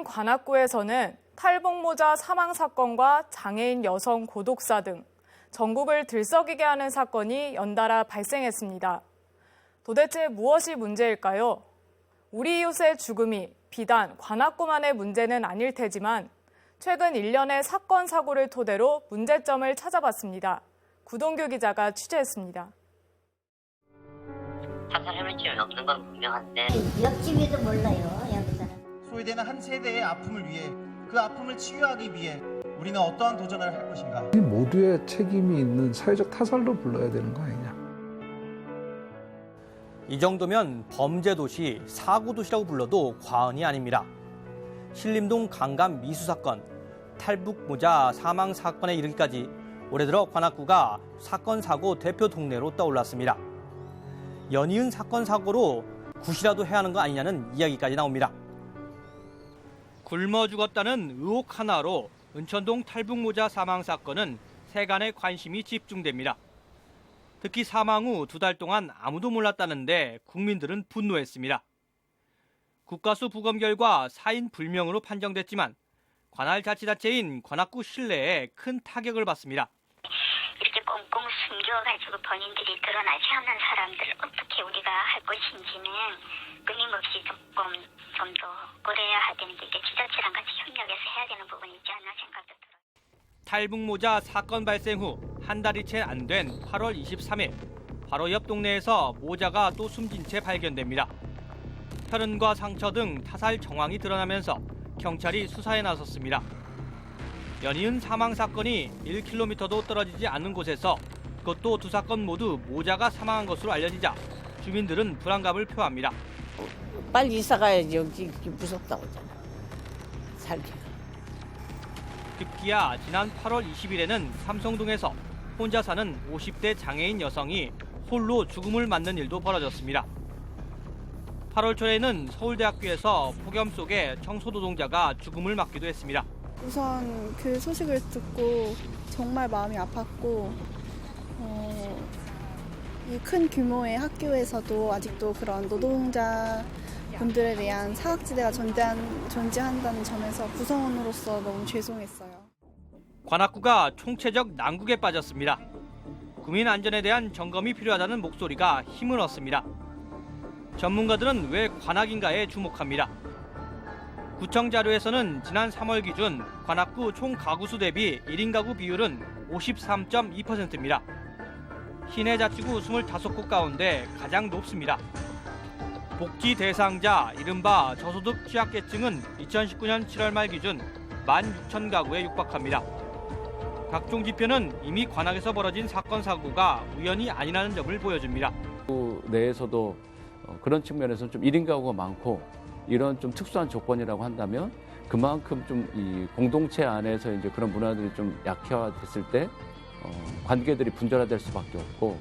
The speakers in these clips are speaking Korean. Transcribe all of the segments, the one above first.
최근 관악구에서는 탈북모자 사망 사건과 장애인 여성 고독사 등 전국을 들썩이게 하는 사건이 연달아 발생했습니다. 도대체 무엇이 문제일까요? 우리 이웃의 죽음이 비단 관악구만의 문제는 아닐 테지만 최근 일련의 사건 사고를 토대로 문제점을 찾아봤습니다. 구동규 기자가 취재했습니다. 자살 해물집은 없는 건 분명한데 옆집이도 몰라요, 여기서는. 소외되는 한 세대의 아픔을 위해 그 아픔을 치유하기 위해 우리는 어떠한 도전을 할 것인가? 모두의 책임이 있는 사회적 타살로 불러야 되는 거 아니냐. 이 정도면 범죄도시, 사고도시라고 불러도 과언이 아닙니다. 신림동 강간 미수 사건, 탈북모자 사망 사건에 이르기까지 올해 들어 관악구가 사건 사고 대표 동네로 떠올랐습니다. 연이은 사건 사고로 굿이라도 해야 하는 거 아니냐는 이야기까지 나옵니다. 굶어 죽었다는 의혹 하나로 은천동 탈북모자 사망 사건은 세간의 관심이 집중됩니다. 특히 사망 후 2달 동안 아무도 몰랐다는데 국민들은 분노했습니다. 국가수 부검 결과 사인 불명으로 판정됐지만 관할자치단체인 관악구 실내에 큰 타격을 받습니다. 이렇게 꽁꽁 숨겨가지고 본인들이 드러나지 않는 사람들을 어떻게 우리가 할 것인지는 끊임없이 조금 좀 더 고려해야 하는데 이게 지자체랑 같이 협력해서 해야 되는 부분이 있지 않나 생각도 들어요. 탈북모자 사건 발생 후 한 달이 채 안 된 8월 23일 바로 옆 동네에서 모자가 또 숨진 채 발견됩니다. 혈흔과 상처 등 타살 정황이 드러나면서 경찰이 수사에 나섰습니다. 연이은 사망 사건이 1km도 떨어지지 않는 곳에서 그것도 2사건 모두 모자가 사망한 것으로 알려지자 주민들은 불안감을 표합니다. 빨리 이사 가야지. 여기 무섭다고 하잖아. 살기가. 급기야 지난 8월 20일에는 삼성동에서 혼자 사는 50대 장애인 여성이 홀로 죽음을 맞는 일도 벌어졌습니다. 8월 초에는 서울대학교에서 폭염 속에 청소노동자가 죽음을 맞기도 했습니다. 우선 그 소식을 듣고 정말 마음이 아팠고 이 큰 규모의 학교에서도 아직도 그런 노동자 분들에 대한 사각지대가 존재한다는 점에서 구성원으로서 너무 죄송했어요. 관악구가 총체적 난국에 빠졌습니다. 국민 안전에 대한 점검이 필요하다는 목소리가 힘을 얻습니다. 전문가들은 왜 관악인가에 주목합니다. 구청 자료에서는 지난 3월 기준 관악구 총 가구 수 대비 1인 가구 비율은 53.2%입니다. 시내 자치구 25곳 가운데 가장 높습니다. 복지 대상자 이른바 저소득 취약계층은 2019년 7월 말 기준 16,000가구에 육박합니다. 각종 지표는 이미 관악에서 벌어진 사건 사고가 우연이 아니라는 점을 보여줍니다. 내에서도 그런 측면에서는 좀 1인 가구가 많고 이런 좀 특수한 조건이라고 한다면 그만큼 좀 이 공동체 안에서 이제 그런 문화들이 좀 약화됐을 때 관계들이 분절화될 수밖에 없고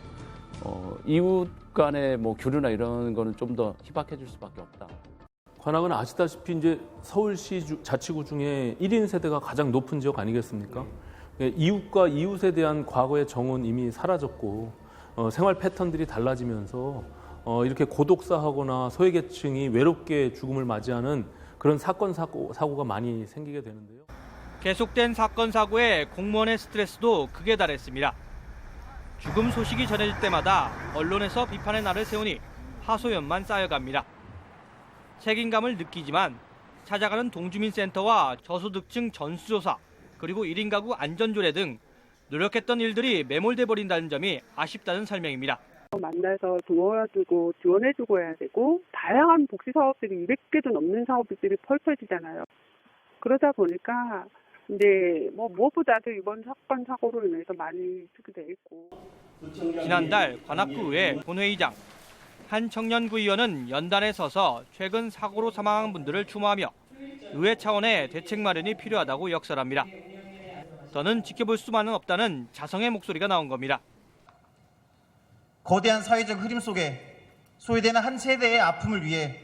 이웃 간의 뭐 교류나 이런 거는 좀 더 희박해질 수밖에 없다. 관악은 아시다시피 이제 서울시 자치구 중에 1인 세대가 가장 높은 지역 아니겠습니까? 이웃과 이웃에 대한 과거의 정은 이미 사라졌고 생활 패턴들이 달라지면서 이렇게 고독사하거나 소외계층이 외롭게 죽음을 맞이하는 그런 사건 사고가 많이 생기게 되는데요. 계속된 사건 사고에 공무원의 스트레스도 극에 달했습니다. 죽음 소식이 전해질 때마다 언론에서 비판의 날을 세우니 하소연만 쌓여갑니다. 책임감을 느끼지만 찾아가는 동주민센터와 저소득층 전수조사 그리고 1인 가구 안전조례 등 노력했던 일들이 매몰돼 버린다는 점이 아쉽다는 설명입니다. 만나서 도와주고 지원해주고 해야 되고 다양한 복지 사업들이 200개도 넘는 사업들이 펼쳐지잖아요. 그러다 보니까 이제 무엇보다도 이번 사건 사고로 인해서 많이 쓰게 돼 있고. 지난달 관악구의회 본회의장 한 청년구 의원은 연단에 서서 최근 사고로 사망한 분들을 추모하며 의회 차원의 대책 마련이 필요하다고 역설합니다. 더는 지켜볼 수만은 없다는 자성의 목소리가 나온 겁니다. 거대한 사회적 흐름 속에 소외되는 한 세대의 아픔을 위해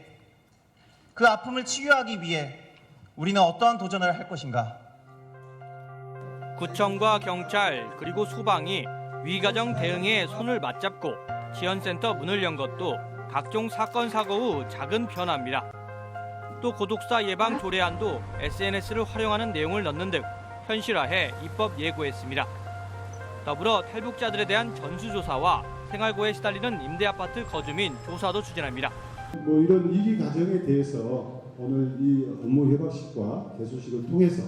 그 아픔을 치유하기 위해 우리는 어떠한 도전을 할 것인가? 구청과 경찰 그리고 소방이 위가정 대응에 손을 맞잡고 지원센터 문을 연 것도 각종 사건 사고 후 작은 변화입니다. 또 고독사 예방 조례안도 SNS를 활용하는 내용을 넣는 등 현실화해 입법 예고했습니다. 더불어 탈북자들에 대한 전수조사와 생활고에 시달리는 임대아파트 거주민 조사도 추진합니다. 이런 이기 과정에 대해서 오늘 이 업무 협약식과 개소식을 통해서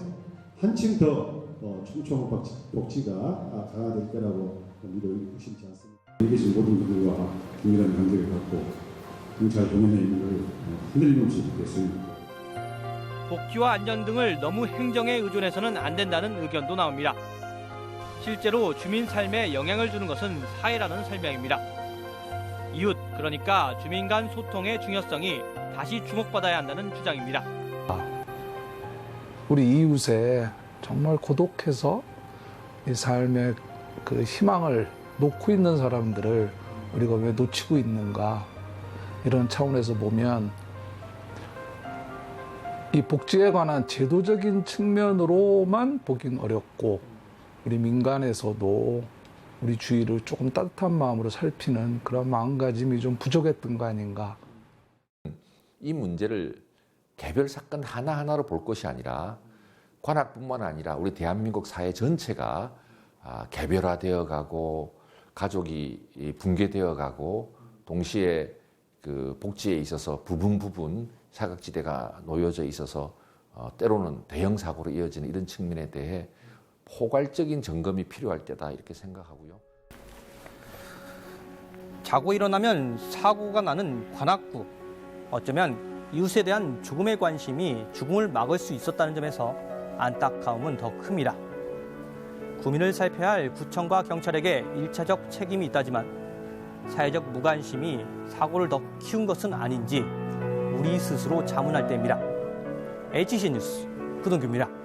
한층 더 충청 복지가 강화될 거라고 믿어 의심치 않습니다. 여기 계신 모든 분들과 긴밀한 관계를 갖고 경찰 동원에 있는 걸 흔들림 없이 지키겠습니다. 복지와 안전 등을 너무 행정에 의존해서는 안 된다는 의견도 나옵니다. 실제로 주민 삶에 영향을 주는 것은 사회라는 설명입니다. 이웃, 그러니까 주민 간 소통의 중요성이 다시 주목받아야 한다는 주장입니다. 우리 이웃에 정말 고독해서 이 삶의 그 희망을 놓고 있는 사람들을 우리가 왜 놓치고 있는가, 이런 차원에서 보면 이 복지에 관한 제도적인 측면으로만 보긴 어렵고 우리 민간에서도 우리 주위를 조금 따뜻한 마음으로 살피는 그런 마음가짐이 좀 부족했던 거 아닌가. 이 문제를 개별 사건 하나하나로 볼 것이 아니라 관악뿐만 아니라 우리 대한민국 사회 전체가 개별화되어 가고 가족이 붕괴되어 가고 동시에 그 복지에 있어서 부분 사각지대가 놓여져 있어서 때로는 대형 사고로 이어지는 이런 측면에 대해 포괄적인 점검이 필요할 때다 이렇게 생각하고요. 자고 일어나면 사고가 나는 관악구. 어쩌면 이웃에 대한 죽음의 관심이 죽음을 막을 수 있었다는 점에서 안타까움은 더 큽니다. 구민을 살펴야 할 구청과 경찰에게 1차적 책임이 있다지만 사회적 무관심이 사고를 더 키운 것은 아닌지 우리 스스로 자문할 때입니다. HC 뉴스 구동규입니다.